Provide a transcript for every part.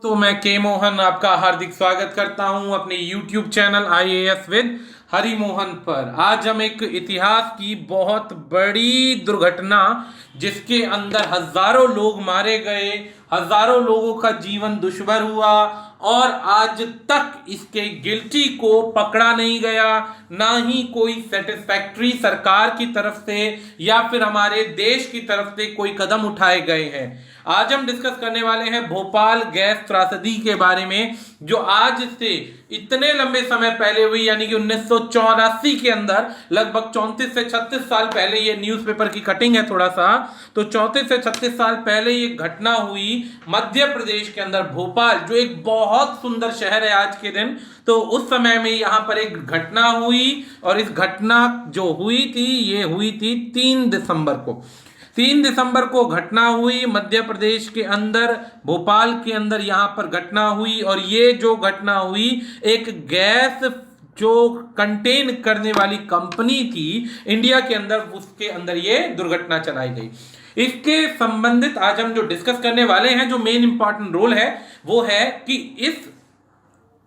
तो मैं के मोहन आपका हार्दिक स्वागत करता हूं अपने YouTube channel IAS with Hari Mohan पर। आज हम एक इतिहास की बहुत बड़ी दुर्घटना जिसके अंदर हजारों लोग मारे गए, हजारों लोगों का जीवन दुश्वार हुआ और आज तक इसके गिल्टी को पकड़ा नहीं गया, ना ही कोई सेटिस्फैक्ट्री सरकार की तरफ से या फिर हमारे देश की तरफ से कोई कदम उठाए गए हैं। आज हम डिस्कस करने वाले हैं भोपाल गैस त्रासदी के बारे में, जो आज से इतने लंबे समय पहले हुई, यानी कि 1984 के अंदर, लगभग 34 से 36 साल पहले। ये न्यूज़पेपर की कटिंग है थोड़ा सा, तो 34 से 36 साल पहले ये घटना हुई मध्य प्रदेश के अंदर, भोपाल, जो एक बहुत सुंदर शहर है आज के दिन। तो उस समय में यहां पर एक घटना हुई और इस घटना जो हुई थी, ये हुई थी 3 दिसंबर को। 3 दिसंबर को घटना हुई मध्य प्रदेश के अंदर, भोपाल के अंदर यहां पर घटना हुई। और ये जो घटना हुई, एक गैस जो कंटेन करने वाली कंपनी थी इंडिया के अंदर, उसके अंदर ये दुर्घटना चलाई गई। इसके संबंधित आज हम जो डिस्कस करने वाले हैं, जो मेन इंपॉर्टेंट रोल है वो है कि इस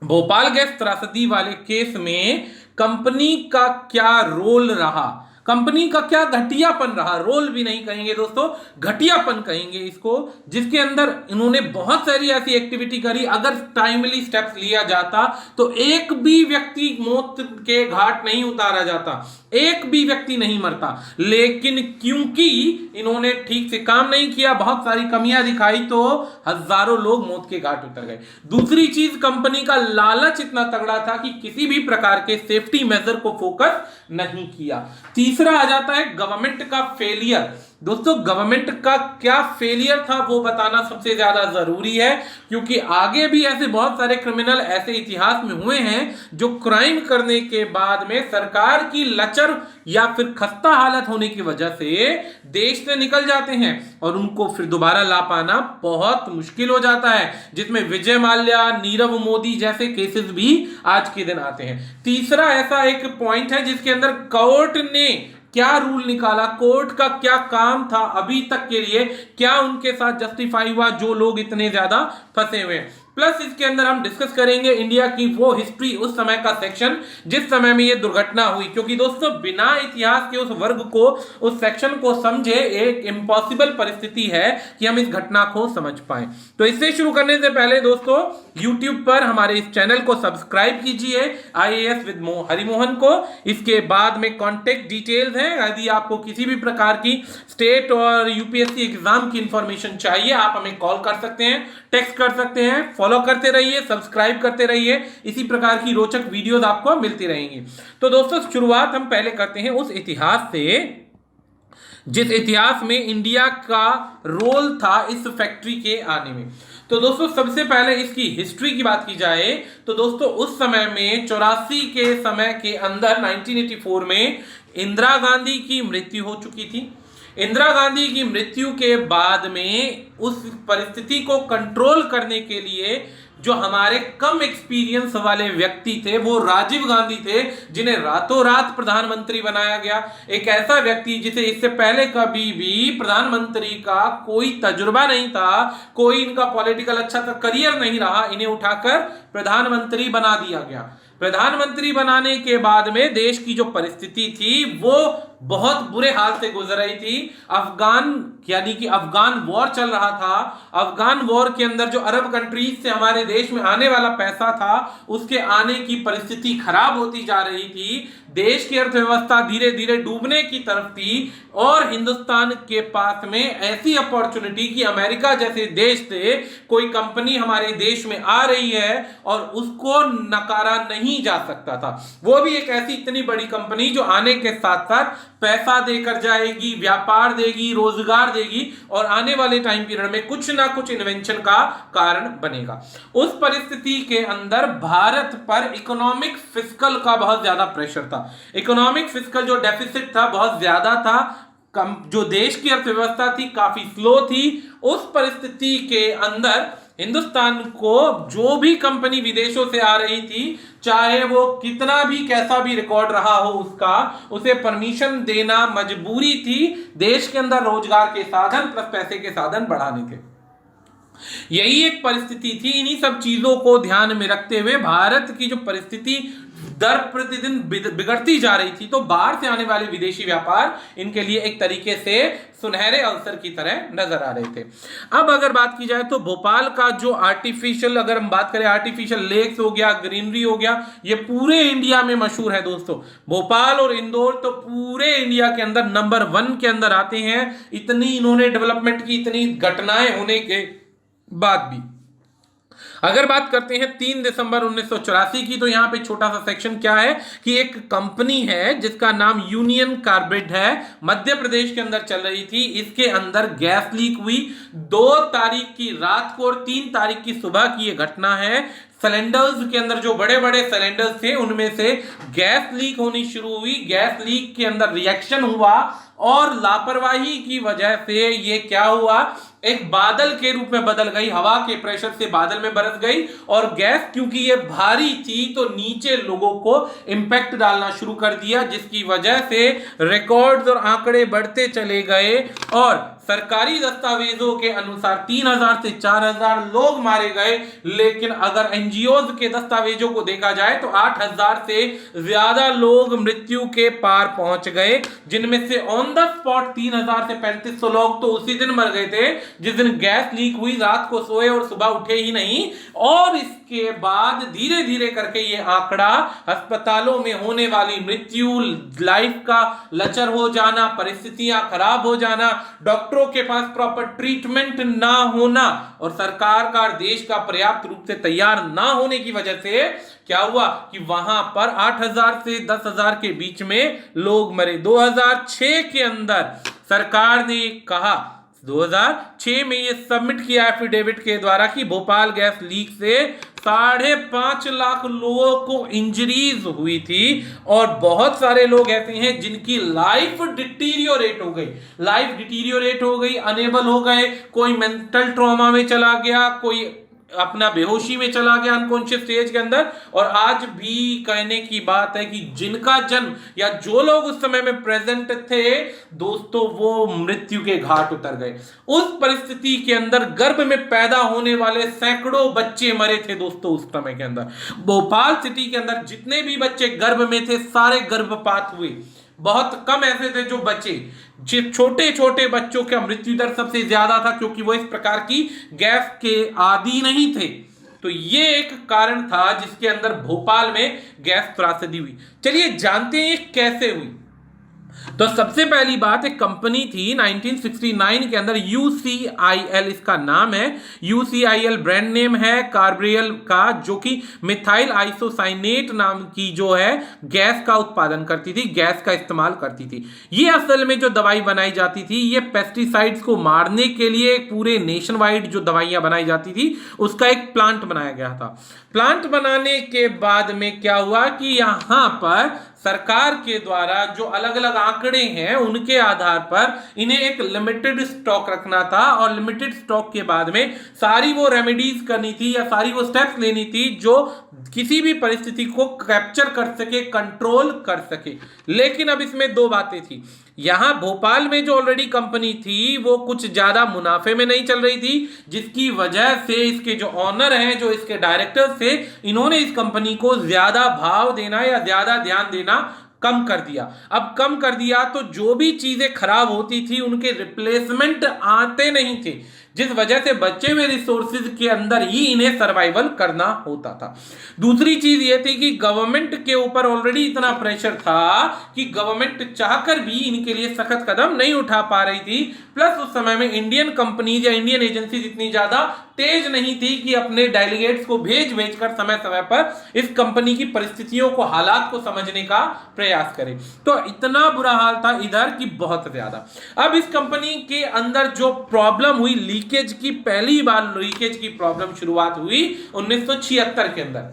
भोपाल गैस त्रासदी वाले केस में कंपनी का क्या रोल रहा, कंपनी का क्या घटियापन रहा। रोल भी नहीं कहेंगे दोस्तों, घटियापन कहेंगे इसको, जिसके अंदर इन्होंने बहुत सारी ऐसी एक्टिविटी करी। अगर टाइमली स्टेप्स लिया जाता तो एक भी व्यक्ति मौत के घाट नहीं उतारा जाता, एक भी व्यक्ति नहीं मरता। लेकिन क्योंकि इन्होंने ठीक से काम नहीं किया, बहुत सारी कमियां दिखाई, तो हजारों लोग मौत के घाट उतर गए। दूसरी चीज, कंपनी का लालच इतना तगड़ा था कि किसी भी प्रकार के सेफ्टी मेजर को फोकस नहीं किया। तीसरा आ जाता है गवर्नमेंट का फेलियर। दोस्तों, गवर्नमेंट का क्या फेलियर था वो बताना सबसे ज्यादा जरूरी है, क्योंकि आगे भी ऐसे बहुत सारे क्रिमिनल ऐसे इतिहास में हुए हैं जो क्राइम करने के बाद में सरकार की लचर या फिर खस्ता हालत होने की वजह से देश से निकल जाते हैं और उनको फिर दोबारा ला पाना बहुत मुश्किल हो जाता है, जिसमें विजय माल्या, नीरव मोदी जैसे केसेस भी आज के दिन आते हैं। तीसरा ऐसा एक पॉइंट है जिसके अंदर कोर्ट ने क्या रूल निकाला, कोर्ट का क्या काम था अभी तक के लिए, क्या उनके साथ जस्टिफाई हुआ जो लोग इतने ज्यादा फंसे हुए हैं। प्लस इसके अंदर हम डिस्कस करेंगे इंडिया की वो हिस्ट्री, उस समय का सेक्शन जिस समय में ये दुर्घटना हुई, क्योंकि दोस्तों बिना इतिहास के उस वर्ग को, उस सेक्शन को समझे एक इम्पॉसिबल परिस्थिति है कि हम इस घटना को समझ पाए। तो इससे शुरू करने से पहले दोस्तों, YouTube पर हमारे इस चैनल को सब्सक्राइब कीजिए, आईएएस विद हरि मोहन को। इसके बाद में कॉन्टेक्ट डिटेल्स हैं, यदि आपको किसी भी प्रकार की स्टेट और यूपीएससी एग्जाम की इंफॉर्मेशन चाहिए, आप हमें कॉल कर सकते हैं, टेक्स्ट कर सकते हैं। फॉलो करते रहिए, सब्सक्राइब करते रहिए, इसी प्रकार की रोचक वीडियोस आपको मिलती रहेंगी। तो दोस्तों, शुरुआत हम पहले करते हैं उस इतिहास से जिस इतिहास में इंडिया का रोल था इस फैक्ट्री के आने में। तो दोस्तों, सबसे पहले इसकी हिस्ट्री की बात की जाए तो दोस्तों, उस समय में 84 के समय के अंदर 1984 में इंदिरा गांधी की मृत्यु हो चुकी थी। इंदिरा गांधी की मृत्यु के बाद में उस परिस्थिति को कंट्रोल करने के लिए जो हमारे कम एक्सपीरियंस वाले व्यक्ति थे वो राजीव गांधी थे, जिन्हें रातों रात प्रधानमंत्री बनाया गया। एक ऐसा व्यक्ति जिसे इससे पहले कभी भी प्रधानमंत्री का कोई तजुर्बा नहीं था, कोई इनका पॉलिटिकल अच्छा करियर नहीं रहा, इन्हें उठाकर प्रधानमंत्री बना दिया गया। प्रधानमंत्री बनाने के बाद में देश की जो परिस्थिति थी वो बहुत बुरे हाल से गुजर रही थी। यानी कि अफगान वॉर चल रहा था। अफगान वॉर के अंदर जो अरब कंट्रीज से हमारे देश में आने वाला पैसा था, उसके आने की परिस्थिति खराब होती जा रही थी। देश की अर्थव्यवस्था धीरे धीरे डूबने की तरफ थी और हिंदुस्तान के पास में ऐसी अपॉर्चुनिटी कि अमेरिका जैसे देश से कोई कंपनी हमारे देश में आ रही है और उसको नकारा नहीं जा सकता था। वो भी एक ऐसी इतनी बड़ी कंपनी जो आने के साथ साथ पैसा देकर जाएगी, व्यापार देगी, रोजगार देगी और आने वाले टाइम पीरियड में कुछ ना कुछ इन्वेंशन का कारण बनेगा। उस परिस्थिति के अंदर भारत पर इकोनॉमिक फिस्कल का बहुत ज्यादा प्रेशर था। इकोनॉमिक फिस्कल जो डेफिसिट था बहुत ज्यादा था, जो देश की अर्थव्यवस्था थी काफी स्लो थी। उस परिस्थिति के अंदर हिंदुस्तान को जो भी कंपनी विदेशों से आ रही थी, चाहे वो कितना भी कैसा भी रिकॉर्ड रहा हो उसका, उसे परमिशन देना मजबूरी थी। देश के अंदर रोजगार के साधन प्लस पैसे के साधन बढ़ाने थे। यही एक परिस्थिति थी। इन्हीं सब चीजों को ध्यान में रखते हुए भारत की जो परिस्थिति दर प्रतिदिन बिगड़ती जा रही थी, तो बाहर से आने वाले विदेशी व्यापार इनके लिए एक तरीके से सुनहरे अवसर की तरह नजर आ रहे थे। अब अगर बात की जाए तो भोपाल का जो आर्टिफिशियल, अगर हम बात करें आर्टिफिशियल लेक्स हो गया, ग्रीनरी हो गया, ये पूरे इंडिया में मशहूर है दोस्तों। भोपाल और इंदौर तो पूरे इंडिया के अंदर नंबर 1 के अंदर आते हैं। इतनी इन्होंने डेवलपमेंट की, इतनी घटनाएं होने के बाद भी। अगर बात करते हैं 3 दिसंबर 1984 की, तो यहां पे छोटा सा सेक्शन क्या है कि एक कंपनी है जिसका नाम यूनियन कार्बाइड है, मध्य प्रदेश के अंदर चल रही थी। इसके अंदर गैस लीक हुई 2 तारीख की रात को और 3 तारीख की सुबह की यह घटना है। सिलेंडर्स के अंदर जो बड़े बड़े सिलेंडर्स थे उनमें से गैस लीक होनी शुरू हुई। गैस लीक के अंदर रिएक्शन हुआ और लापरवाही की वजह से ये क्या हुआ, एक बादल के रूप में बदल गई, हवा के प्रेशर से बादल में बरस गई और गैस क्योंकि ये भारी थी तो नीचे लोगों को इंपैक्ट डालना शुरू कर दिया, जिसकी वजह से रिकॉर्ड्स और आंकड़े बढ़ते चले गए और सरकारी दस्तावेजों के अनुसार 3000 से 4000 लोग मारे गए। लेकिन अगर एनजीओज के दस्तावेजों को देखा जाए तो 8000 से ज्यादा लोग मृत्यु के पार पहुंच गए, जिनमें से ऑन द स्पॉट 3000 से 3500 लोग तो उसी दिन मर गए थे जिस दिन गैस लीक हुई। रात को सोए और सुबह उठे ही नहीं, और इसके बाद धीरे धीरे करके ये आंकड़ा अस्पतालों में होने वाली मृत्यु, लाइफ का लचर हो जाना, परिस्थितियां खराब हो जाना, डॉक्टरों के पास प्रॉपर ट्रीटमेंट ना होना और सरकार का देश का पर्याप्त रूप से तैयार ना होने की वजह से क्या हुआ कि वहां पर 8000 से 10000 के बीच में लोग मरे। 2006 के अंदर सरकार ने कहा, 2006 में ये सबमिट किया एफिडेविट के द्वारा कि भोपाल गैस लीक से 5.5 लाख लोगों को इंजरीज हुई थी और बहुत सारे लोग ऐसे हैं जिनकी लाइफ डिटीरियोरेट हो गई, अनेबल हो गए, कोई मेंटल ट्रॉमा में चला गया, कोई अपना बेहोशी में चला गया अनकॉन्शियस स्टेज के अंदर। और आज भी कहने की बात है कि जिनका जन्म या जो लोग उस समय में प्रेजेंट थे दोस्तों, वो मृत्यु के घाट उतर गए। उस परिस्थिति के अंदर गर्भ में पैदा होने वाले सैकड़ों बच्चे मरे थे दोस्तों उस समय के अंदर। भोपाल सिटी के अंदर जितने भी बच्चे गर्भ में थे सारे गर्भपात हुए, बहुत कम ऐसे थे जो बचे। छोटे छोटे बच्चों का मृत्यु दर सबसे ज्यादा था क्योंकि वो इस प्रकार की गैस के आदी नहीं थे। तो ये एक कारण था जिसके अंदर भोपाल में गैस त्रासदी हुई। चलिए जानते हैं कैसे हुई। तो सबसे पहली बात, एक कंपनी थी 1969 के अंदर, UCIL इसका नाम है, UCIL ब्रांड नेम है कार्ब्रियल का, जो कि मिथाइल आइसोसाइनेट नाम की जो है गैस का उत्पादन करती थी, गैस का इस्तेमाल करती थी। ये असल में जो दवाई बनाई जाती थी, ये पेस्टिसाइड्स को मारने के लिए पूरे नेशन वाइड जो दवाइयां बनाई जाती थी उसका एक प्लांट बनाया गया था। प्लांट बनाने के बाद में क्या हुआ कि यहां पर सरकार के द्वारा जो अलग अलग आंकड़े हैं उनके आधार पर इन्हें एक लिमिटेड स्टॉक रखना था और लिमिटेड स्टॉक के बाद में सारी वो रेमेडीज करनी थी या सारी वो स्टेप्स लेनी थी जो किसी भी परिस्थिति को कैप्चर कर सके, कंट्रोल कर सके। लेकिन अब इसमें 2 बातें थी। यहां भोपाल में जो ऑलरेडी कंपनी थी वो कुछ ज्यादा मुनाफे में नहीं चल रही थी, जिसकी वजह से इसके जो ऑनर हैं, जो इसके डायरेक्टर थे, इन्होंने इस कंपनी को ज्यादा भाव देना या ज्यादा ध्यान देना कम कर दिया। अब कम कर दिया तो जो भी चीजें खराब होती थी उनके रिप्लेसमेंट आते नहीं थे, जिस वजह से बचे हुए रिसोर्सेज के अंदर ही इन्हें सर्वाइवल करना होता था। दूसरी चीज ये थी कि गवर्नमेंट के ऊपर ऑलरेडी इतना प्रेशर था कि गवर्नमेंट चाहकर भी इनके लिए सख्त कदम नहीं उठा पा रही थी। प्लस उस समय में इंडियन कंपनीज या इंडियन एजेंसीज इतनी ज्यादा तेज नहीं थी कि अपने डेलीगेट्स को भेज कर समय समय पर इस कंपनी की परिस्थितियों को, हालात को समझने का प्रयास करें। तो इतना बुरा हाल था इधर की बहुत ज्यादा। अब इस कंपनी के अंदर जो प्रॉब्लम हुई, लीकेज की, पहली बार लीकेज की प्रॉब्लम शुरुआत हुई 1976 के अंदर।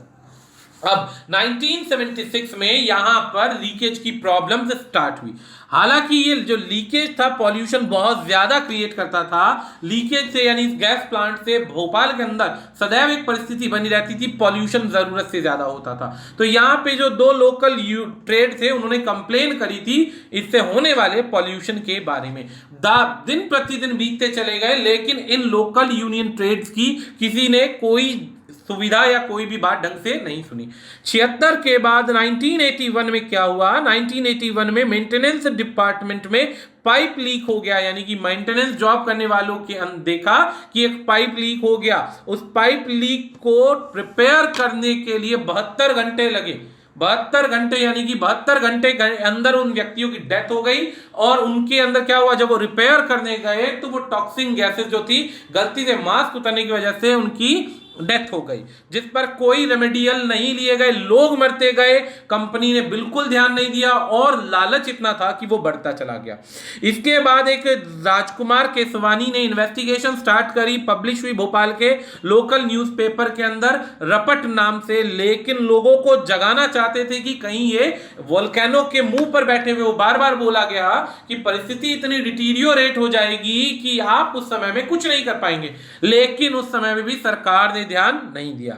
अब 1976 में यहां पर लीकेज की प्रॉब्लम स्टार्ट हुई। हालांकि ये जो लीकेज था पॉल्यूशन बहुत ज्यादा क्रिएट करता था। लीकेज से यानी इस गैस प्लांट से भोपाल के अंदर सदैव एक परिस्थिति बनी रहती थी, पॉल्यूशन जरूरत से ज्यादा होता था। तो यहाँ पे जो दो लोकल ट्रेड थे उन्होंने कंप्लेन करी थी इससे होने वाले पॉल्यूशन के बारे में। दिन प्रतिदिन बीतते चले गए, लेकिन इन लोकल यूनियन ट्रेड्स की किसी ने कोई सुविधा या कोई भी बात ढंग से नहीं सुनी। 76 के बाद 1981 में क्या हुआ, 1981 में मेंटेनेंस डिपार्टमेंट में पाइप लीक हो गया, यानी कि मेंटेनेंस जॉब करने वालों के देखा कि एक पाइप लीक हो गया। उस पाइप लीक को रिपेयर करने के लिए 72 घंटे लगे। 72 घंटे यानी कि 72 घंटे के अंदर उन व्यक्तियों की डेथ हो गई। और उनके अंदर क्या हुआ, जब वो रिपेयर करने गए तो वो टॉक्सिक गैसेस जो थी गलती से मास्क उतरने की वजह से उनकी डेथ हो गई, जिस पर कोई रेमेडियल नहीं लिए गए, लोग मरते गए, कंपनी ने बिल्कुल ध्यान नहीं दिया और लालच इतना था कि वो बढ़ता चला गया। इसके बाद एक राजकुमार केसवानी ने इन्वेस्टिगेशन स्टार्ट करी, पब्लिश हुई भोपाल के लोकल न्यूज़पेपर के अंदर रपट नाम से। लेकिन लोगों को जगाना चाहते थे कि कहीं ये वोल्केनो के मुंह पर बैठे हुए, वो बार बार बोला गया कि परिस्थिति इतनी डिटीरियोरेट हो जाएगी कि आप उस समय में कुछ नहीं कर पाएंगे, लेकिन उस समय में भी सरकार ने ध्यान नहीं दिया।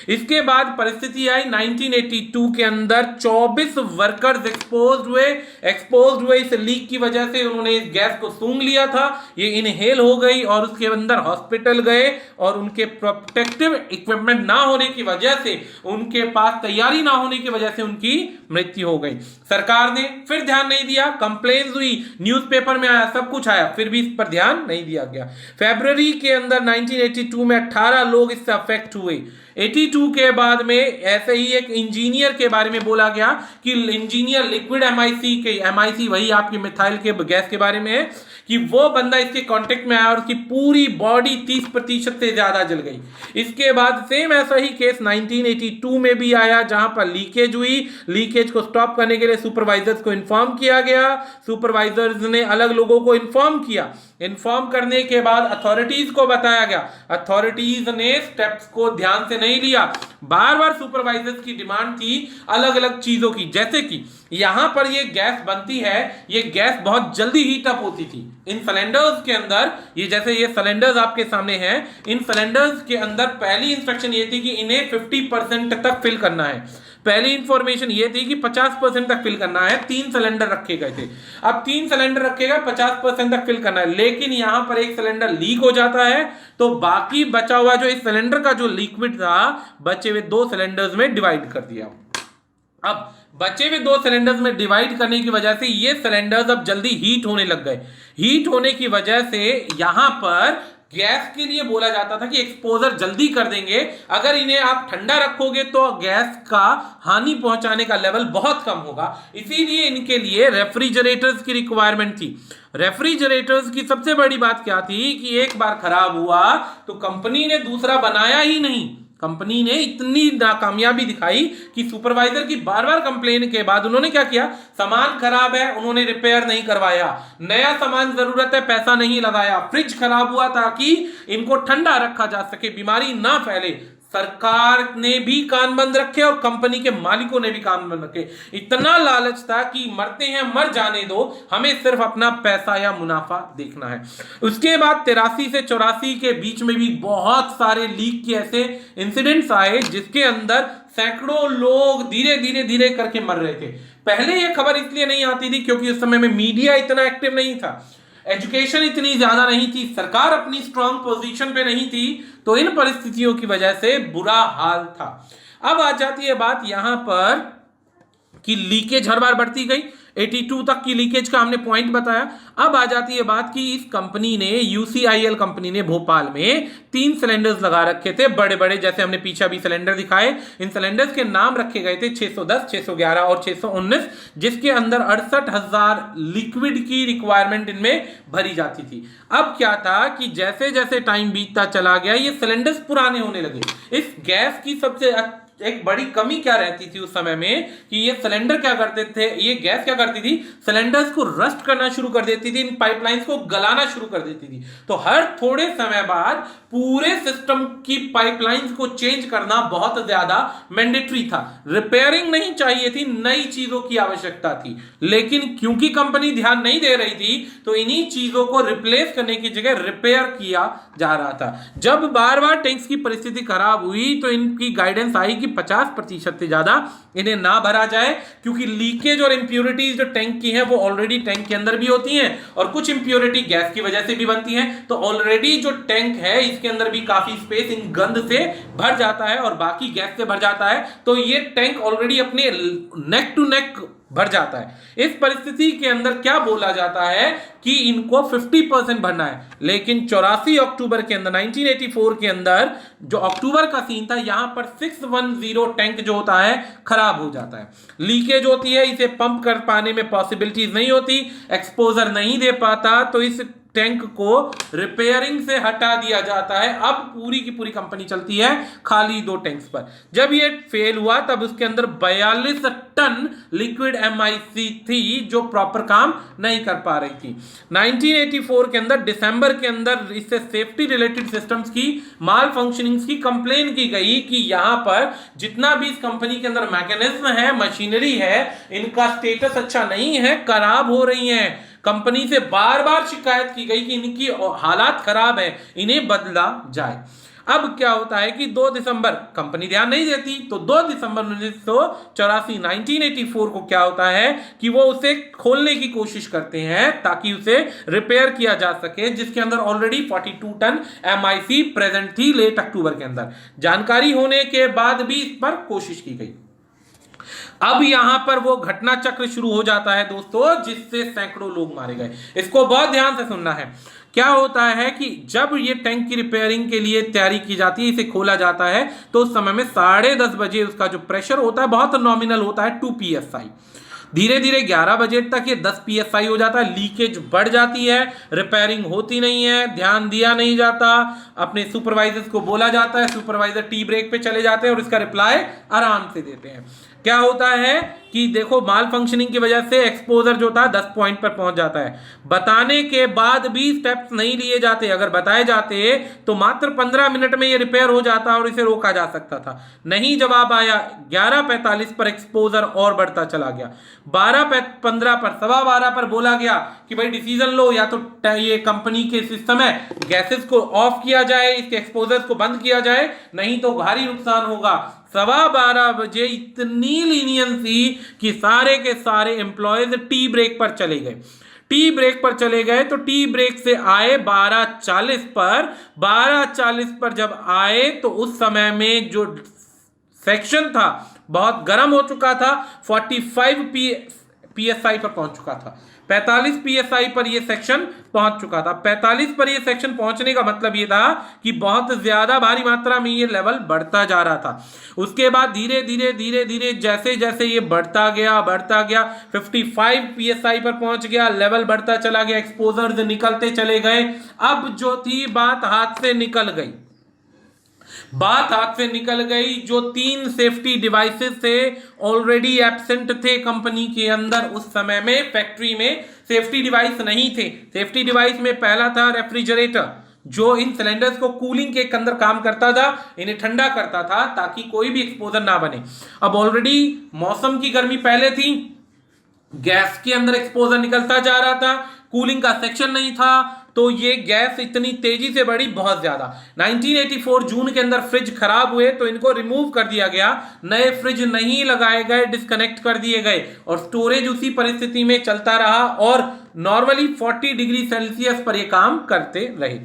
इसके बाद परिस्थिति आई 1982 के अंदर 24 वर्कर्स एक्सपोज्ड हुए इस लीक की वजह से। उन्होंने इस गैस को सूंघ लिया था, ये इनहेल हो गई और उसके अंदर हॉस्पिटल गए और उनके प्रोटेक्टिव इक्विपमेंट ना होने की वजह से, उनके पास तैयारी ना होने की वजह से उनकी मृत्यु हो गई। सरकार ने फिर ध्यान नहीं दिया, कंप्लेंट्स हुई, न्यूज़पेपर में आया, सब कुछ आया, फिर भी इस पर ध्यान नहीं दिया गया। फरवरी के अंदर 1982 में 18 लोग इससे अफेक्ट हुए। 82 के बाद में ऐसे ही एक इंजीनियर के बारे में बोला गया कि इंजीनियर लिक्विड एमआईसी के, एमआईसी वही आपकी मिथाइल के गैस के बारे में है, कि वो बंदा इसके कांटेक्ट में आया और उसकी पूरी बॉडी 30% से ज्यादा जल गई। इसके बाद सेम ऐसा ही केस 1982 में भी आया जहां पर लीकेज हुई। लीकेज को स्टॉप करने के लिए सुपरवाइजर्स को इन्फॉर्म किया गया, सुपरवाइजर्स ने अलग लोगों को इन्फॉर्म किया। इन्फॉर्म करने के बाद अथॉरिटीज को बताया गया, अथॉरिटीज ने स्टेप्स को ध्यान से नहीं लिया। बार बार सुपरवाइजर्स की डिमांड थी अलग अलग चीजों की, जैसे कि यहां पर ये गैस बनती है, ये गैस बहुत जल्दी हीट अप होती थी इन सिलेंडर्स के अंदर। ये जैसे ये सिलेंडर्स आपके सामने हैं, इन सिलेंडर्स के अंदर पहली इंस्ट्रक्शन ये थी कि इन्हें 50% तक फिल करना है। पहली इंफॉर्मेशन ये थी कि 50% तक फिल करना है। 3 सिलेंडर रखे गए थे, अब 3 सिलेंडर रखे गए, 50% तक फिल करना है। लेकिन यहां पर एक सिलेंडर लीक हो जाता है, तो बाकी बचा हुआ जो इस सिलेंडर का जो लिक्विड था बचे हुए 2 सिलेंडर्स में डिवाइड कर दिया। अब बचे हुए 2 सिलेंडर्स में डिवाइड करने की वजह से ये सिलेंडर्स अब जल्दी हीट होने लग गए। हीट होने की वजह से यहां पर गैस के लिए बोला जाता था कि एक्सपोजर जल्दी कर देंगे, अगर इन्हें आप ठंडा रखोगे तो गैस का हानि पहुंचाने का लेवल बहुत कम होगा। इसीलिए इनके लिए रेफ्रिजरेटर्स की रिक्वायरमेंट थी। रेफ्रिजरेटर्स की सबसे बड़ी बात क्या थी कि एक बार खराब हुआ तो कंपनी ने दूसरा बनाया ही नहीं। कंपनी ने इतनी नाकामयाबी दिखाई कि सुपरवाइजर की बार बार कंप्लेन के बाद उन्होंने क्या किया, सामान खराब है, उन्होंने रिपेयर नहीं करवाया, नया सामान जरूरत है, पैसा नहीं लगाया। फ्रिज खराब हुआ ताकि इनको ठंडा रखा जा सके, बीमारी ना फैले। सरकार ने भी कान बंद रखे और कंपनी के मालिकों ने भी कान बंद रखे। इतना लालच था कि मरते हैं मर जाने दो, हमें सिर्फ अपना पैसा या मुनाफा देखना है। उसके बाद 83 से 84 के बीच में भी बहुत सारे लीक के ऐसे इंसिडेंट्स आए जिसके अंदर सैकड़ों लोग धीरे करके मर रहे थे। पहले यह खबर इसलिए नहीं आती थी क्योंकि उस समय में मीडिया इतना एक्टिव नहीं था, एजुकेशन इतनी ज्यादा नहीं थी, सरकार अपनी स्ट्रांग पोजीशन पे नहीं थी, तो इन परिस्थितियों की वजह से बुरा हाल था। अब आ जाती है बात यहां पर कि लीकेज हर बार बढ़ती गई। 82 तक की लीकेज का हमने पॉइंट बताया। अब आ जाती है बात कि इस कंपनी ने, यूसीआईएल कंपनी ने भोपाल में 3 सिलेंडर्स लगा रखे थे बड़े बड़े, जैसे हमने पीछे भी सिलेंडर दिखाए। इन सिलेंडर्स के नाम रखे गए थे 610, 611 और 619, जिसके अंदर 68,000 लिक्विड की रिक्वायरमेंट इनमें भरी जाती थी। अब क्या था कि जैसे जैसे टाइम बीतता चला गया ये सिलेंडर्स पुराने होने लगे। इस गैस की सबसे एक बड़ी कमी क्या रहती थी उस समय में कि ये सिलेंडर क्या करते थे, ये गैस क्या करती थी, सिलेंडर्स को रस्ट करना शुरू कर देती थी, इन पाइपलाइंस को गलाना शुरू कर देती थी। तो हर थोड़े समय बाद पूरे सिस्टम की पाइपलाइंस को चेंज करना बहुत ज्यादा मैंडेटरी था। रिपेयरिंग नहीं चाहिए थी, नई चीजों की आवश्यकता थी। लेकिन क्योंकि कंपनी ध्यान नहीं दे रही थी तो इन्हीं चीजों को रिप्लेस करने की जगह रिपेयर किया जा रहा था। जब बार बार टैंक्स की परिस्थिति खराब हुई तो इनकी गाइडेंस आई कि 50% से ज्यादा इन्हें ना भरा जाए, क्योंकि लीकेज और इंप्योरिटीज जो टैंक की हैं वो ऑलरेडी टैंक के अंदर भी होती हैं और कुछ इंप्योरिटी गैस की वजह से भी बनती हैं। तो ऑलरेडी जो टैंक है इसके अंदर भी काफी स्पेस इन गंध से भर जाता है और बाकी गैस से भर जाता है। तो ये टैंक ऑलरेडी अपने नेक टू नेक भर जाता है। इस परिस्थिति के अंदर क्या बोला जाता है कि इनको 50% भरना है। लेकिन 84 अक्टूबर के अंदर 1984 के अंदर जो अक्टूबर का सीन था, यहां पर 610 टैंक जो होता है खराब हो जाता है, लीकेज होती है, इसे पंप कर पाने में पॉसिबिलिटीज नहीं होती, एक्सपोजर नहीं दे पाता, तो इस टैंक को रिपेयरिंग से हटा दिया जाता है। अब पूरी की पूरी कंपनी चलती है खाली 2 टैंक्स पर। जब ये फेल हुआ तब उसके अंदर 42 टन लिक्विड एमआईसी थी जो प्रॉपर काम नहीं कर पा रही थी। 1984 के अंदर दिसंबर के अंदर इससे सेफ्टी रिलेटेड सिस्टम्स की माल फंक्शनिंग की कंप्लेन की गई कि यहां पर जितना भी इस कंपनी के अंदर मैकेनिज्म है, मशीनरी है, इनका स्टेटस अच्छा नहीं है, खराब हो रही है। कंपनी से बार बार शिकायत की गई कि इनकी हालात खराब है, इन्हें बदला जाए। अब क्या होता है कि 2 दिसंबर कंपनी ध्यान नहीं देती, तो 2 दिसंबर 1984 को क्या होता है कि वो उसे खोलने की कोशिश करते हैं ताकि उसे रिपेयर किया जा सके, जिसके अंदर ऑलरेडी 42 टन एमआईसी प्रेजेंट थी लेट अक्टूबर के अंदर। जानकारी होने के बाद भी इस पर कोशिश की गई। अब यहां पर वो घटना चक्र शुरू हो जाता है दोस्तों, जिससे सैकड़ों लोग मारे गए। इसको बहुत ध्यान से सुनना है। क्या होता है कि जब ये टैंक की रिपेयरिंग के लिए तैयारी की जाती है, इसे खोला जाता है, तो उस समय में 10:30 बजे उसका जो प्रेशर होता है बहुत नॉमिनल होता है 2 psi। धीरे धीरे 11 बजे तक ये 10 psi हो जाता है, लीकेज बढ़ जाती है, रिपेयरिंग होती नहीं है, ध्यान दिया नहीं जाता, अपने सुपरवाइजर्स को बोला जाता है, सुपरवाइजर टी ब्रेक पे चले जाते हैं और इसका रिप्लाई आराम से देते हैं। क्या होता है कि देखो माल फंक्शनिंग की वजह से एक्सपोजर जो था 10 पॉइंट पर पहुंच जाता है। बताने के बाद भी स्टेप्स नहीं लिए जाते, अगर बताए जाते तो मात्र 15 मिनट में ये रिपेयर हो जाता और इसे रोका जा सकता था। नहीं जवाब आया, 11:45 पर एक्सपोजर और बढ़ता चला गया, 12:15 पर 12:15 पर बोला गया कि भाई डिसीजन लो, या तो ये कंपनी के सिस्टम है गैसेस को ऑफ किया जाए, इसके एक्सपोजर को बंद किया जाए, नहीं तो भारी नुकसान होगा। 12:15 बजे इतनी लीनियंसी कि सारे के सारे एम्प्लॉयज टी ब्रेक पर चले गए। टी ब्रेक पर चले गए तो टी ब्रेक से आए 12:40 पर। 12:40 पर जब आए तो उस समय में जो सेक्शन था बहुत गर्म हो चुका था, 45 psi पर पहुंच चुका था, 45 psi पर यह सेक्शन पहुंच चुका था। 45 पर यह सेक्शन पहुंचने का मतलब यह था कि बहुत ज्यादा भारी मात्रा में यह लेवल बढ़ता जा रहा था। उसके बाद धीरे धीरे धीरे धीरे जैसे जैसे ये बढ़ता गया 55 psi पर पहुंच गया, लेवल बढ़ता चला गया, एक्सपोजर्स निकलते चले गए। अब जो थी बात हाथ से निकल गई, जो 3 सेफ्टी डिवाइसेस थे ऑलरेडी एब्सेंट थे कंपनी के अंदर। उस समय में फैक्ट्री में सेफ्टी डिवाइस नहीं थे। सेफ्टी डिवाइस में पहला था रेफ्रिजरेटर, जो इन सिलेंडर्स को कूलिंग के अंदर काम करता था, इन्हें ठंडा करता था ताकि कोई भी एक्सपोजर ना बने। अब ऑलरेडी मौसम की गर्मी पहले थी, गैस के अंदर एक्सपोजर निकलता जा रहा था, कूलिंग का सेक्शन नहीं था, तो ये गैस इतनी तेजी से बढ़ी बहुत ज्यादा। 1984 जून के अंदर फ्रिज खराब हुए तो इनको रिमूव कर दिया गया, नए फ्रिज नहीं लगाए गए, डिस्कनेक्ट कर दिए गए और स्टोरेज उसी परिस्थिति में चलता रहा और नॉर्मली 40 डिग्री सेल्सियस पर ये काम करते रहे।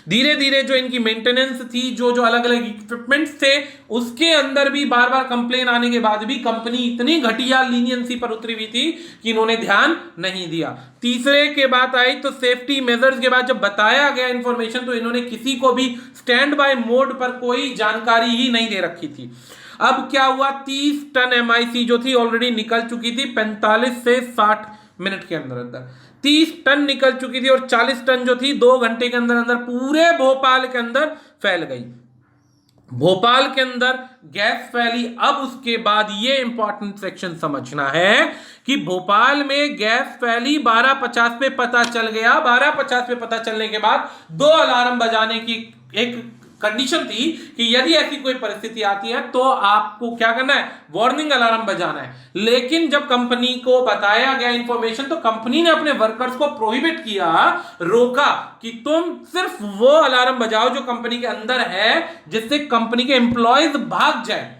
धीरे धीरे जो इनकी मेंटेनेंस थी, जो अलग अलग इक्विपमेंट्स थे, उसके अंदर भी बार बार कंप्लेन आने के बाद भी कंपनी इतनी घटिया लीनियंसी पर उतरी हुई थी कि इन्होंने ध्यान नहीं दिया। तीसरे के बात आई तो सेफ्टी मेजर्स के बाद जब बताया गया इंफॉर्मेशन, तो इन्होंने किसी को भी स्टैंड बाय मोड पर कोई जानकारी ही नहीं दे रखी थी। अब क्या हुआ, 30 टन एमआईसी जो थी ऑलरेडी निकल चुकी थी 45 से 60 मिनट के अंदर अंदर 30 टन निकल चुकी थी और 40 टन जो थी 2 घंटे के अंदर अंदर पूरे भोपाल के अंदर फैल गई। भोपाल के अंदर गैस फैली। अब उसके बाद ये इंपॉर्टेंट सेक्शन समझना है कि भोपाल में गैस फैली, 12:50 पे पता चल गया। 12:50 पे पता चलने के बाद 2 अलार्म बजाने की एक कंडीशन थी कि यदि ऐसी कोई परिस्थिति आती है तो आपको क्या करना है, वार्निंग अलार्म बजाना है। लेकिन जब कंपनी को बताया गया इंफॉर्मेशन तो कंपनी ने अपने वर्कर्स को प्रोहिबिट किया, रोका कि तुम सिर्फ वो अलार्म बजाओ जो कंपनी के अंदर है, जिससे कंपनी के एम्प्लॉयज भाग जाए।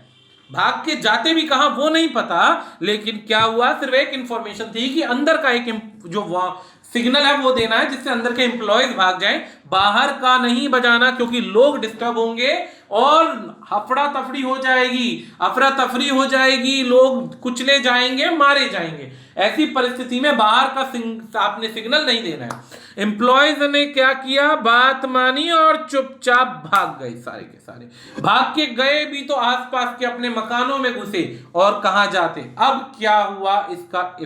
भाग के जाते भी कहां वो नहीं पता, लेकिन क्या हुआ, सिर्फ एक इंफॉर्मेशन थी कि अंदर का एक जो सिग्नल है वो देना है जिससे अंदर के एम्प्लॉयज भाग जाएं। बाहर का नहीं बजाना, क्योंकि लोग डिस्टर्ब होंगे और हफड़ा तफड़ी हो जाएगी, अफरा तफरी हो जाएगी, लोग कुचले जाएंगे, मारे जाएंगे। ऐसी परिस्थिति में बाहर का आपने सिग्नल नहीं देना है। एम्प्लॉयज ने क्या किया, बात मानी और चुपचाप भाग गए। सारे के सारे भाग के गए भी तो आसपास के अपने मकानों में घुसे और कहां जाते। अब क्या हुआ, इसका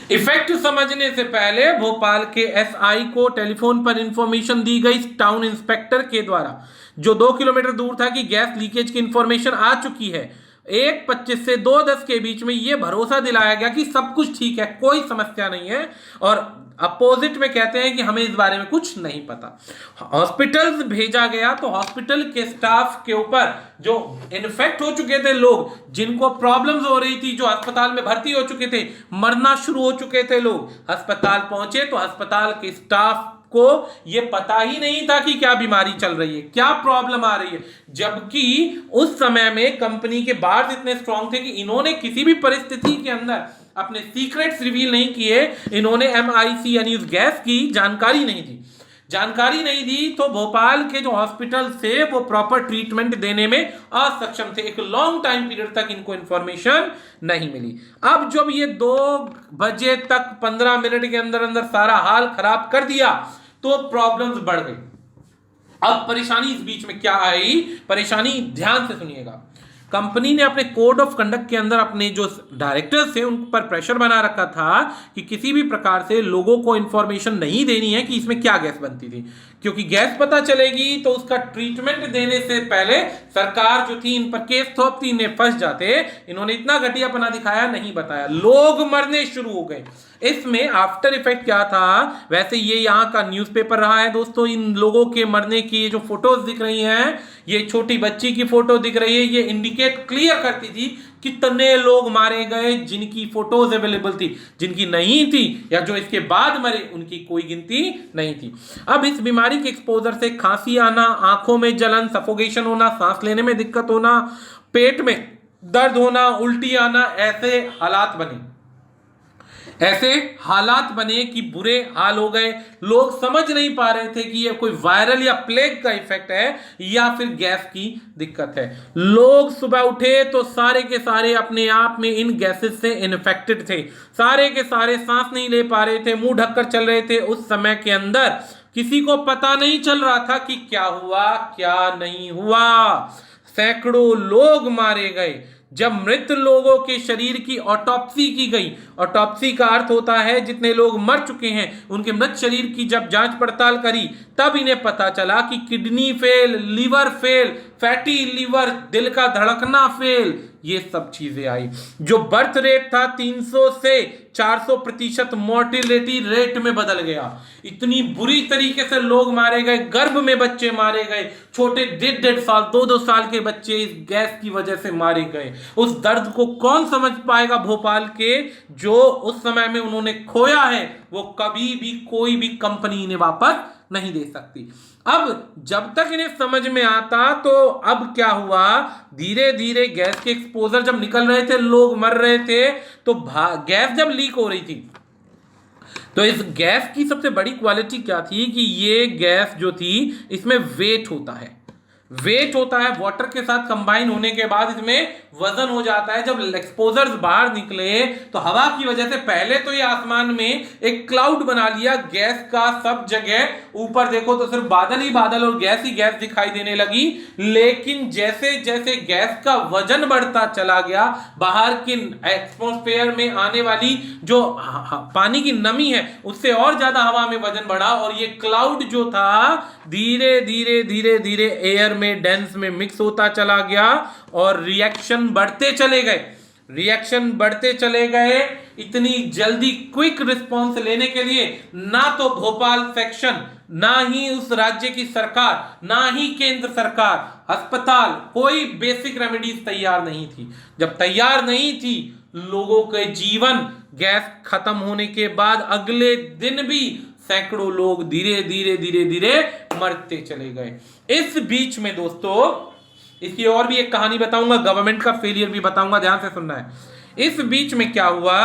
इफेक्ट समझने से पहले भोपाल के एसआई को टेलीफोन पर इंफॉर्मेशन दी गई टाउन इंस्पेक्टर के द्वारा, जो 2 किलोमीटर दूर था, कि गैस लीकेज की इंफॉर्मेशन आ चुकी है। 1:25 से 2:10 के बीच में यह भरोसा दिलाया गया कि सब कुछ ठीक है, कोई समस्या नहीं है। और अपोजिट में कहते हैं कि हमें इस बारे में कुछ नहीं पता। हॉस्पिटल्स भेजा गया तो हॉस्पिटल के स्टाफ के ऊपर जो इन्फेक्ट हो चुके थे लोग, जिनको प्रॉब्लम्स हो रही थी, जो अस्पताल में भर्ती हो चुके थे, मरना शुरू हो चुके थे लोग, अस्पताल पहुंचे तो अस्पताल के स्टाफ को यह पता ही नहीं था कि क्या बीमारी चल रही है, क्या प्रॉब्लम आ रही है। जबकि उस समय में कंपनी के बार्स इतने स्ट्रांग थे कि इन्होंने किसी भी परिस्थिति के अंदर अपने सीक्रेट्स रिवील नहीं किए। इन्होंने MIC यानी उस गैस की जानकारी नहीं दी तो भोपाल के जो हॉस्पिटल थे वो प्रॉपर ट्रीटमेंट देने में असक्षम थे। एक लॉन्ग टाइम पीरियड तक इनको इंफॉर्मेशन नहीं मिली। अब जब ये 2 बजे तक 15 मिनट के अंदर अंदर सारा हाल खराब कर दिया तो प्रॉब्लम्स बढ़ गई। अब परेशानी इस बीच में क्या आई, परेशानी ध्यान से सुनिएगा। कंपनी ने अपने कोड ऑफ कंडक्ट के अंदर अपने जो डायरेक्टर्स थे उन पर प्रेशर बना रखा था कि किसी भी प्रकार से लोगों को इंफॉर्मेशन नहीं देनी है कि इसमें क्या गैस बनती थी, क्योंकि गैस पता चलेगी तो उसका ट्रीटमेंट देने से पहले सरकार जो थी इन पर केस थोपती, इन्हें फंस जाते। इन्होंने इतना घटियापना दिखाया, नहीं बताया, लोग मरने शुरू हो गए। इसमें आफ्टर इफेक्ट क्या था, वैसे ये यहाँ का न्यूज़पेपर रहा है दोस्तों। इन लोगों के मरने की जो फोटोज दिख रही हैं, ये छोटी बच्ची की फोटो दिख रही है, ये इंडिकेट क्लियर करती थी कितने लोग मारे गए जिनकी फोटोज अवेलेबल थी, जिनकी नहीं थी या जो इसके बाद मरे उनकी कोई गिनती नहीं थी। अब इस बीमारी के एक्सपोजर से खांसी आना, आंखों में जलन, सफोकेशन होना, सांस लेने में दिक्कत होना, पेट में दर्द होना, उल्टी आना, ऐसे हालात बने कि बुरे हाल हो गए। लोग समझ नहीं पा रहे थे कि यह कोई वायरल या प्लेग का इफेक्ट है या फिर गैस की दिक्कत है। लोग सुबह उठे तो सारे के सारे अपने आप में इन गैसेस से इन्फेक्टेड थे। सारे के सारे सांस नहीं ले पा रहे थे, मुंह ढककर चल रहे थे। उस समय के अंदर किसी को पता नहीं चल रहा था कि क्या हुआ क्या नहीं हुआ। सैकड़ों लोग मारे गए। जब मृत लोगों के शरीर की ऑटोप्सी की गई, ऑटोप्सी का अर्थ होता है जितने लोग मर चुके हैं उनके मृत शरीर की जब जांच पड़ताल करी, तब इन्हें पता चला कि kidney fail, liver fail, fatty liver, दिल का धड़कना फेल, ये सब चीजें आई। जो बर्थ रेट था 300 से 400% मोर्टिलिटी रेट में बदल गया। इतनी बुरी तरीके से लोग मारे गए, गर्भ में बच्चे मारे गए, छोटे 1.5 साल 2-2 साल के बच्चे इस गैस की वजह से मारे गए। उस दर्द को कौन समझ पाएगा भोपाल के जो उस समय में उन्होंने खोया है, वो कभी भी कोई भी कंपनी इन्हें वापस नहीं दे सकती। अब जब तक इन्हें समझ में आता तो अब क्या हुआ, धीरे धीरे गैस के एक्सपोजर जब निकल रहे थे, लोग मर रहे थे, तो गैस जब लीक हो रही थी तो इस गैस की सबसे बड़ी क्वालिटी क्या थी कि ये गैस जो थी इसमें वेट होता है वाटर के साथ कंबाइन होने के बाद इसमें वजन हो जाता है। जब एक्सपोजर्स बाहर निकले तो हवा की वजह से पहले तो ये आसमान में एक क्लाउड बना लिया गैस का, सब जगह ऊपर देखो तो सिर्फ बादल ही बादल और गैस ही गैस दिखाई देने लगी। लेकिन जैसे जैसे गैस का वजन बढ़ता चला गया, बाहर के एटमॉस्फेयर में आने वाली जो पानी की नमी है उससे और ज्यादा हवा में वजन बढ़ा और ये क्लाउड जो था धीरे धीरे धीरे धीरे एयर में डेंस में मिक्स होता चला गया और रिएक्शन बढ़ते चले गए, रिएक्शन बढ़ते चले गए। इतनी जल्दी क्विक रिस्पॉन्स लेने के लिए ना तो भोपाल सेक्शन, ना ही उस राज्य की सरकार, ना ही केंद्र सरकार, अस्पताल, कोई बेसिक रेमेडीज तैयार नहीं थी। जब तैयार नहीं थी, लोगों के जीवन गैस खत्म होने के बाद अगले दिन भी सैकड़ों लोग धीरे धीरे धीरे धीरे मरते चले गए। इस बीच में दोस्तों इसकी और भी एक कहानी बताऊंगा, गवर्नमेंट का फेलियर भी बताऊंगा, ध्यान से सुनना है। इस बीच में क्या हुआ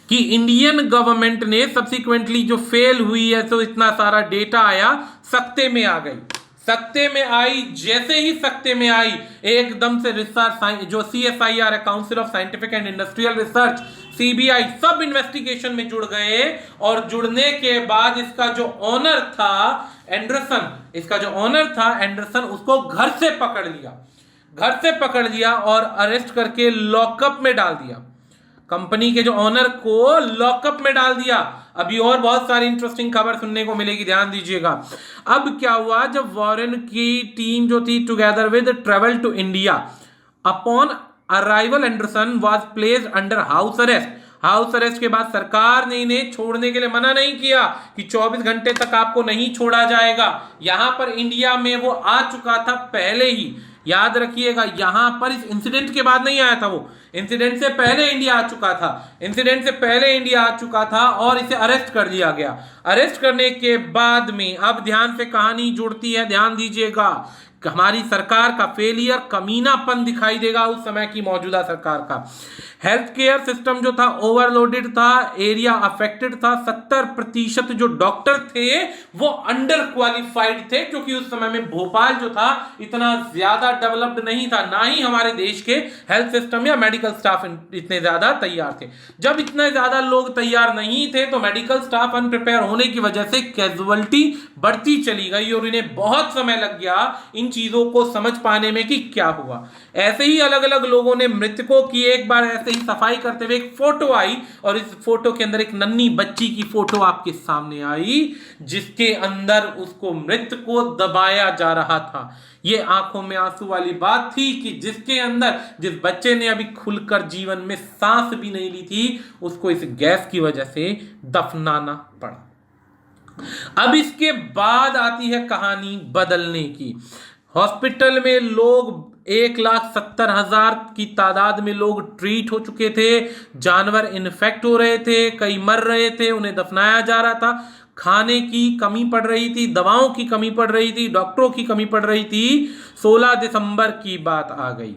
कि इंडियन गवर्नमेंट ने सब्सिक्वेंटली जो फेल हुई है, तो इतना सारा डेटा आया, सख्ते में आ गई। सख्ते में आई, जैसे ही सख्ते में आई, एकदम से रिसर्च जो CSIR है, council of scientific and industrial research, CBI, सब इन्वेस्टिगेशन में जुड़ गए। और जुड़ने के बाद इसका जो ऑनर था एंडरसन, इसका जो ऑनर था एंडरसन, उसको घर से पकड़ लिया, घर से पकड़ लिया और अरेस्ट करके लॉकअप में डाल दिया। कंपनी के जो ऑनर को लॉकअप में डाल दिया। अभी और बहुत सारी इंटरेस्टिंग खबर सुनने को मिलेगी, ध्यान दीजिएगा। अब क्या हुआ, जब वॉरेन की टीम जो थी together with travel to India, upon arrival Anderson was placed under house arrest. House arrest के बाद सरकार ने इन्हें छोड़ने के लिए मना नहीं किया कि 24 घंटे तक आपको नहीं छोड़ा जाएगा। यहां पर इंडिया में वो आ चुका था पहले ही, याद रखिएगा, यहां पर इस इंसिडेंट के बाद नहीं आया था, वो इंसिडेंट से पहले इंडिया आ चुका था, इंसिडेंट से पहले इंडिया आ चुका था और इसे अरेस्ट कर लिया गया। अरेस्ट करने के बाद में अब ध्यान से कहानी जुड़ती है, ध्यान दीजिएगा। हमारी सरकार का फेलियर, कमीनापन दिखाई देगा उस समय की मौजूदा सरकार का। हेल्थ केयर सिस्टम जो था ओवरलोडेड था, एरिया अफेक्टेड था, 70% जो डॉक्टर थे वो अंडर क्वालिफाइड थे, क्योंकि उस समय में भोपाल जो था इतना ज्यादा डेवलप्ड नहीं था, ना ही हमारे देश के हेल्थ सिस्टम या मेडिकल स्टाफ इतने ज्यादा तैयार थे। जब इतने ज्यादा लोग तैयार नहीं थे तो मेडिकल स्टाफ अनप्रिपेयर होने की वजह से कैजुअलिटी बढ़ती चली गई और इन्हें बहुत समय लग गया इन चीजों को समझ पाने में कि क्या हुआ। ऐसे ही अलग अलग लोगों ने मृतकों की एक बार ऐसे ही सफाई करते हुए एक फोटो आई और इस फोटो के अंदर एक नन्ही बच्ची की फोटो आपके सामने आई, जिसके अंदर उसको मृत को दबाया जा रहा था। ये आंखों में आंसू वाली बात थी कि जिसके अंदर, जिस बच्चे ने अभी खुलकर जीवन में सांस भी नहीं ली थी, उसको इस गैस की वजह से दफनाना पड़ा। अब इसके बाद आती है कहानी बदलने की। हॉस्पिटल में लोग 1,70,000 की तादाद में लोग ट्रीट हो चुके थे, जानवर इन्फेक्ट हो रहे थे, कई मर रहे थे, उन्हें दफनाया जा रहा था, खाने की कमी पड़ रही थी, दवाओं की कमी पड़ रही थी, डॉक्टरों की कमी पड़ रही थी। 16 दिसंबर की बात आ गई,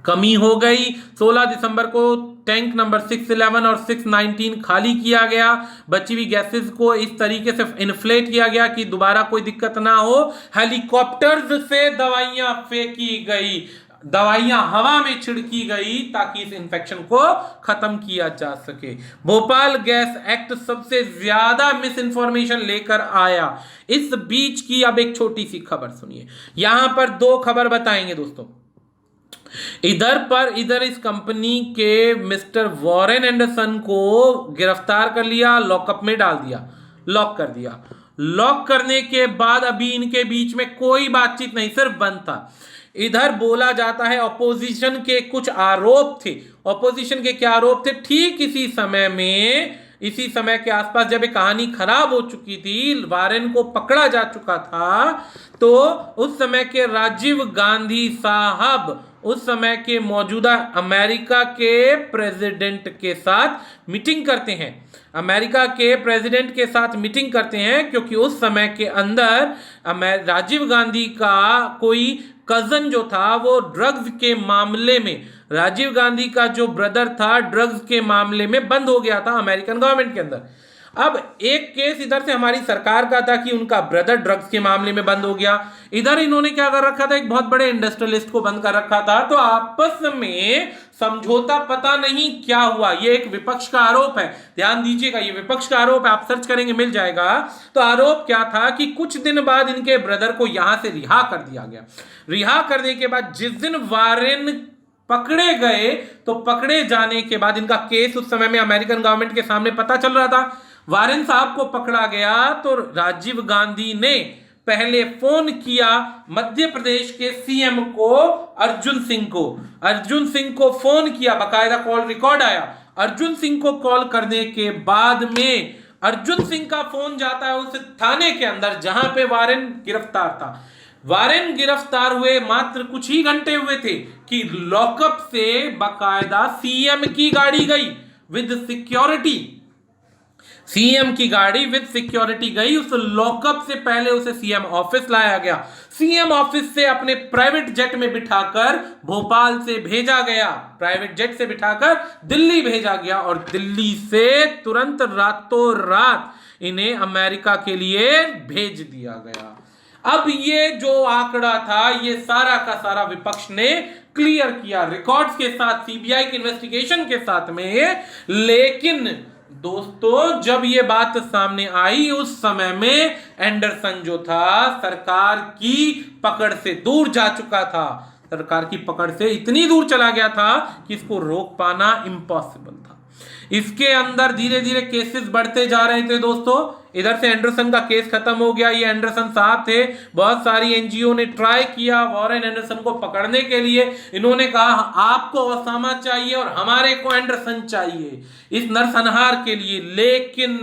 कमी हो गई। 16 दिसंबर को टैंक नंबर 611 और 619 खाली किया गया। बची हुई गैसेस को इस तरीके से इन्फ्लेट किया गया कि दोबारा कोई दिक्कत ना हो। हेलीकॉप्टर्स से दवाइयां फेंकी गई, दवाइयां हवा में छिड़की गई ताकि इस इंफेक्शन को खत्म किया जा सके। भोपाल गैस एक्ट सबसे ज्यादा मिस इंफॉर्मेशन लेकर आया। इस बीच की अब एक छोटी सी खबर सुनिए, यहां पर दो खबर बताएंगे दोस्तों। इधर इस कंपनी के मिस्टर वॉरेन एंडरसन को गिरफ्तार कर लिया, लॉकअप में डाल दिया, लॉक कर दिया। लॉक करने के बाद अभी इनके बीच में कोई बातचीत नहीं, सिर्फ बंद था। इधर बोला जाता है ऑपोजिशन के कुछ आरोप थे। ऑपोजिशन के क्या आरोप थे? ठीक इसी समय में, इसी समय के आसपास जब ये कहानी खराब हो चुकी थी, वारेन को पकड़ा जा चुका था, तो उस समय के राजीव गांधी साहब उस समय के मौजूदा अमेरिका के प्रेसिडेंट के साथ मीटिंग करते हैं। अमेरिका के प्रेसिडेंट के साथ मीटिंग करते हैं क्योंकि उस समय के अंदर राजीव गांधी का कोई कजन जो था वो ड्रग्स के मामले में, राजीव गांधी का जो ब्रदर था ड्रग्स के मामले में बंद हो गया था अमेरिकन गवर्नमेंट के अंदर। अब एक केस इधर से हमारी सरकार का था कि उनका ब्रदर ड्रग्स के मामले में बंद हो गया, इधर इन्होंने क्या कर रखा था, एक बहुत बड़े इंडस्ट्रियलिस्ट को बंद कर रखा था। तो आपस में समझौता पता नहीं क्या हुआ। ये एक विपक्ष का आरोप है, ध्यान दीजिएगा, ये विपक्ष का आरोप है, आप सर्च करेंगे मिल जाएगा। तो आरोप क्या था कि कुछ दिन बाद इनके ब्रदर को यहां से रिहा कर दिया गया। रिहा करने के बाद जिस दिन वारेन पकड़े गए, तो पकड़े जाने के बाद इनका केस उस समय में अमेरिकन गवर्नमेंट के सामने पता चल रहा था। वारेन साहब को पकड़ा गया तो राजीव गांधी ने पहले फोन किया मध्य प्रदेश के सीएम को, अर्जुन सिंह को फोन किया, बकायदा कॉल रिकॉर्ड आया। अर्जुन सिंह को कॉल करने के बाद में अर्जुन सिंह का फोन जाता है उस थाने के अंदर जहां पे वारेन गिरफ्तार था। वारेन गिरफ्तार हुए मात्र कुछ ही घंटे हुए थे कि लॉकअप से बकायदा सीएम की गाड़ी गई विद सिक्योरिटी, सीएम की गाड़ी विद सिक्योरिटी गई। उस लॉकअप से पहले उसे सीएम ऑफिस लाया गया, सीएम ऑफिस से अपने प्राइवेट जेट में बिठाकर भोपाल से भेजा गया, प्राइवेट जेट से बिठाकर दिल्ली भेजा गया और दिल्ली से तुरंत रातों रात इन्हें अमेरिका के लिए भेज दिया गया। अब ये जो आंकड़ा था ये सारा का सारा विपक्ष ने क्लियर किया रिकॉर्ड्स के साथ, सीबीआई की इन्वेस्टिगेशन के साथ में। लेकिन दोस्तों जब ये बात सामने आई उस समय में एंडरसन जो था सरकार की पकड़ से दूर जा चुका था, सरकार की पकड़ से इतनी दूर चला गया था कि इसको रोक पाना इम्पॉसिबल था। इसके अंदर धीरे धीरे केसेस बढ़ते जा रहे थे दोस्तों। इधर से एंडरसन का केस खत्म हो गया, ये एंडरसन साहब थे, बहुत सारी एनजीओ ने ट्राई किया वॉरेन एंडरसन को पकड़ने के लिए। इन्होंने कहा आपको ओसामा चाहिए और हमारे को एंडरसन चाहिए इस नरसंहार के लिए। लेकिन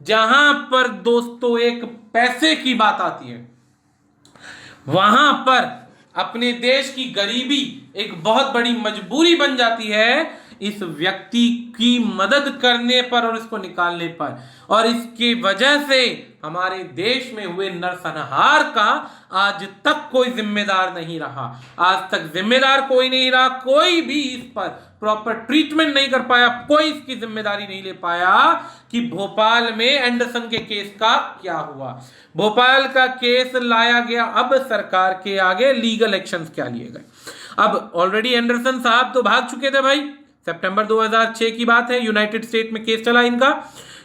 जहां पर दोस्तों एक पैसे की बात आती है वहां पर अपने देश की गरीबी एक बहुत बड़ी मजबूरी बन जाती है इस व्यक्ति की मदद करने पर और इसको निकालने पर। और इसकी वजह से हमारे देश में हुए नरसंहार का आज तक कोई जिम्मेदार नहीं रहा, आज तक जिम्मेदार कोई नहीं रहा, कोई भी इस पर प्रॉपर ट्रीटमेंट नहीं कर पाया, कोई इसकी जिम्मेदारी नहीं ले पाया कि भोपाल में एंडरसन के केस का क्या हुआ। भोपाल का केस लाया गया, अब सरकार के आगे लीगल एक्शंस क्या लिए गए। अब ऑलरेडी एंडरसन साहब तो भाग चुके थे भाई, सितंबर 2006 की बात है, यूनाइटेड स्टेट में केस चला इनका।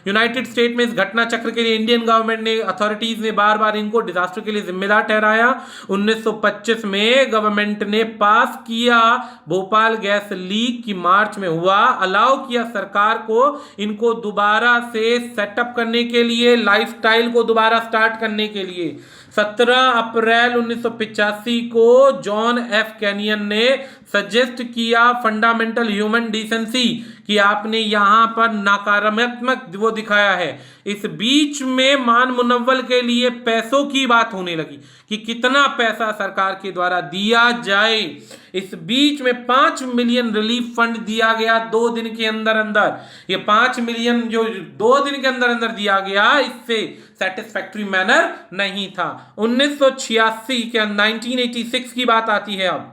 यूनाइटेड स्टेट में इस घटना चक्र के लिए इंडियन गवर्नमेंट ने, अथॉरिटीज ने बार बार इनको डिजास्टर के लिए जिम्मेदार ठहराया। 1925 में गवर्नमेंट ने पास किया भोपाल गैस लीक की मार्च में हुआ, अलाउ किया सरकार को इनको दोबारा से सेटअप करने के लिए, लाइफस्टाइल को दोबारा स्टार्ट करने के लिए। 17 अप्रैल 1985 को जॉन एफ कैनियन ने सजेस्ट किया फंडामेंटल ह्यूमन डिसेंसी कि आपने यहां पर नकारात्मक वो दिखाया है। इस बीच में मान मुनव्वल के लिए पैसों की बात होने लगी कि कितना पैसा सरकार के द्वारा दिया जाए। इस बीच में 5 मिलियन रिलीफ फंड दिया गया 2 दिन के अंदर अंदर। ये 5 मिलियन जो 2 दिन के अंदर अंदर दिया गया इससे सेटिस्फैक्ट्री मैनर नहीं था। 1986 के 1986 की बात आती है। अब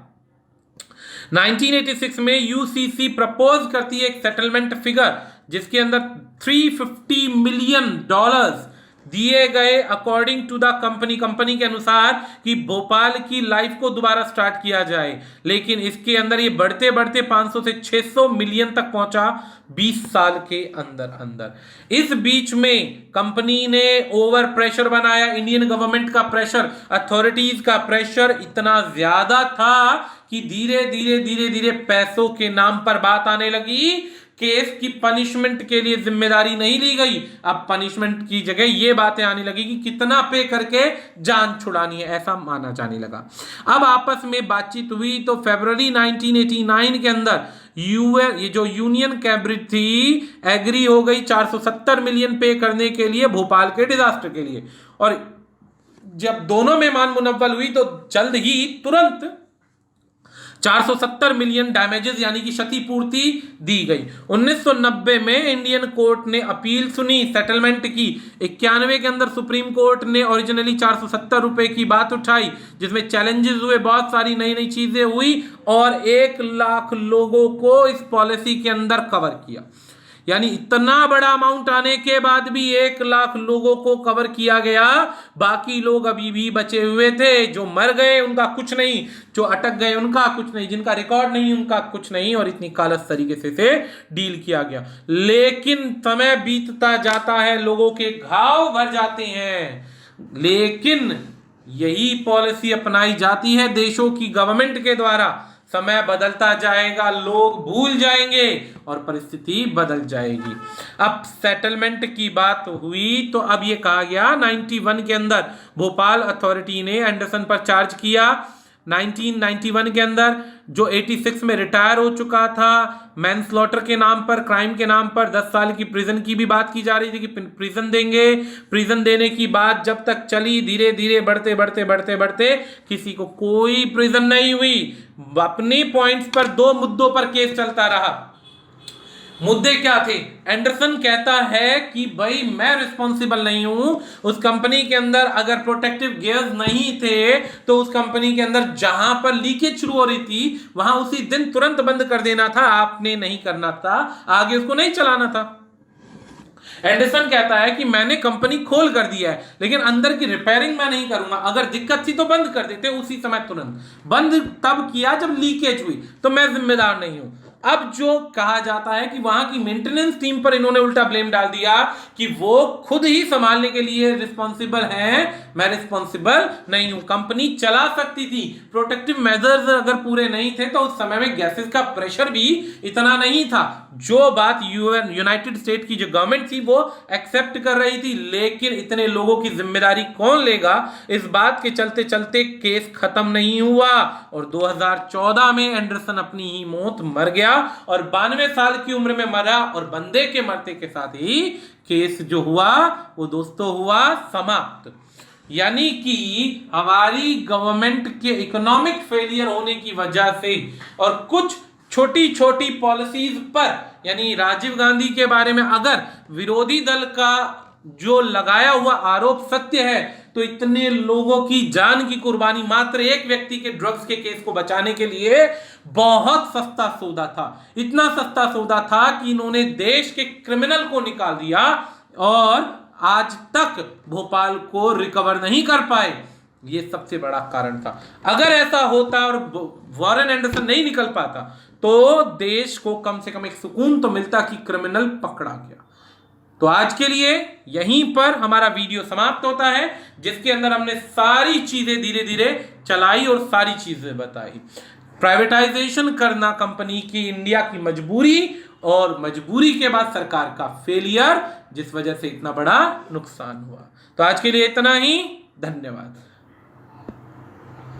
1986 में यूसीसी प्रपोज करती है एक सेटलमेंट फिगर जिसके अंदर $350 मिलियन दिए गए अकॉर्डिंग टू द कंपनी के अनुसार कि भोपाल की लाइफ को दोबारा स्टार्ट किया जाए। लेकिन इसके अंदर ये बढ़ते बढ़ते 500 से 600 मिलियन तक पहुंचा 20 साल के अंदर अंदर। इस बीच में कंपनी ने ओवर प्रेशर बनाया, इंडियन गवर्नमेंट का प्रेशर, अथॉरिटीज का प्रेशर इतना ज्यादा था कि धीरे धीरे पैसों के नाम पर बात आने लगी। केस की पनिशमेंट के लिए जिम्मेदारी नहीं ली गई, अब पनिशमेंट की जगह ये बातें आने लगी कि कितना पे करके जान छुड़ानी है, ऐसा माना जाने लगा। अब आपस में बातचीत हुई तो फरवरी 1989 के अंदर ये जो यूनियन कैबिनेट थी एग्री हो गई 470 मिलियन पे करने के लिए भोपाल के डिजास्टर के लिए। और जब दोनों में मान मुनव्वल हुई तो जल्द ही तुरंत 470 मिलियन डैमेजेस यानी कि क्षतिपूर्ति दी गई। 1990 में इंडियन कोर्ट ने अपील सुनी सेटलमेंट की। 91 के अंदर सुप्रीम कोर्ट ने ओरिजिनली 470 रुपए की बात उठाई जिसमें चैलेंजेस हुए, बहुत सारी नई नई चीजें हुई और 1 लाख लोगों को इस पॉलिसी के अंदर कवर किया। यानी इतना बड़ा अमाउंट आने के बाद भी 1 लाख लोगों को कवर किया गया, बाकी लोग अभी भी बचे हुए थे। जो मर गए उनका कुछ नहीं, जो अटक गए उनका कुछ नहीं, जिनका रिकॉर्ड नहीं उनका कुछ नहीं, और इतनी कालस तरीके से डील किया गया। लेकिन समय बीतता जाता है, लोगों के घाव भर जाते हैं, लेकिन यही पॉलिसी अपनाई जाती है देशों की गवर्नमेंट के द्वारा। समय बदलता जाएगा, लोग भूल जाएंगे और परिस्थिति बदल जाएगी। अब सेटलमेंट की बात हुई तो अब ये कहा गया 91 के अंदर भोपाल अथॉरिटी ने एंडरसन पर चार्ज किया। 1991 के अंदर जो 86 में रिटायर हो चुका था, मैनस्लॉटर के नाम पर, क्राइम के नाम पर 10 साल की प्रिजन की भी बात की जा रही थी कि प्रिजन देंगे। प्रिजन देने की बात जब तक चली, धीरे धीरे बढ़ते बढ़ते बढ़ते बढ़ते किसी को कोई प्रिजन नहीं हुई। अपनी पॉइंट्स पर 2 मुद्दों पर केस चलता रहा। मुद्दे क्या थे? एंडरसन कहता है कि भाई मैं रिस्पॉन्सिबल नहीं हूं, उस कंपनी के अंदर अगर प्रोटेक्टिव गियर्स नहीं थे तो उस कंपनी के अंदर जहां पर लीकेज शुरू हो रही थी वहां उसी दिन तुरंत बंद कर देना था, आपने नहीं करना था, आगे उसको नहीं चलाना था। एंडरसन कहता है कि मैंने कंपनी खोल कर दिया है लेकिन अंदर की रिपेयरिंग मैं नहीं करूंगा, अगर दिक्कत थी तो बंद कर देते उसी समय, तुरंत बंद तब किया जब लीकेज हुई, तो मैं जिम्मेदार नहीं हूं। अब जो कहा जाता है कि वहां की मेंटेनेंस टीम पर इन्होंने उल्टा ब्लेम डाल दिया कि वो खुद ही संभालने के लिए रिस्पॉन्सिबल हैं, मैं रिस्पॉन्सिबल नहीं हूं। कंपनी चला सकती थी, प्रोटेक्टिव मेजर्स अगर पूरे नहीं थे तो उस समय में गैसेस का प्रेशर भी इतना नहीं था। जो बात यूनाइटेड स्टेट की जो गवर्नमेंट थी वो एक्सेप्ट कर रही थी, लेकिन इतने लोगों की जिम्मेदारी कौन लेगा, इस बात के चलते चलते केस खत्म नहीं हुआ और 2014 में एंडरसन अपनी ही मौत मर गया और 92 साल की उम्र में मरा और बंदे के मरते के साथ ही केस जो हुआ वो दोस्तों हुआ समाप्त। यानी कि हमारी गवर्नमेंट के इकोनॉमिक फेलियर होने की वजह से और कुछ छोटी छोटी पॉलिसीज पर, यानी राजीव गांधी के बारे में अगर विरोधी दल का जो लगाया हुआ आरोप सत्य है तो इतने लोगों की जान की कुर्बानी मात्र एक व्यक्ति के ड्रग्स के केस को बचाने के लिए बहुत सस्ता सौदा था। इतना सस्ता सौदा था कि इन्होंने देश के क्रिमिनल को निकाल दिया और आज तक भोपाल को रिकवर नहीं कर पाए। ये सबसे बड़ा कारण था। अगर ऐसा होता और वॉरेन एंडरसन नहीं निकल पाता तो देश को कम से कम एक सुकून तो मिलता कि क्रिमिनल पकड़ा गया। तो आज के लिए यहीं पर हमारा वीडियो समाप्त होता है, जिसके अंदर हमने सारी चीजें धीरे धीरे चलाई और सारी चीजें बताई। प्राइवेटाइजेशन करना कंपनी की इंडिया की मजबूरी और मजबूरी के बाद सरकार का फेलियर, जिस वजह से इतना बड़ा नुकसान हुआ। तो आज के लिए इतना ही, धन्यवाद।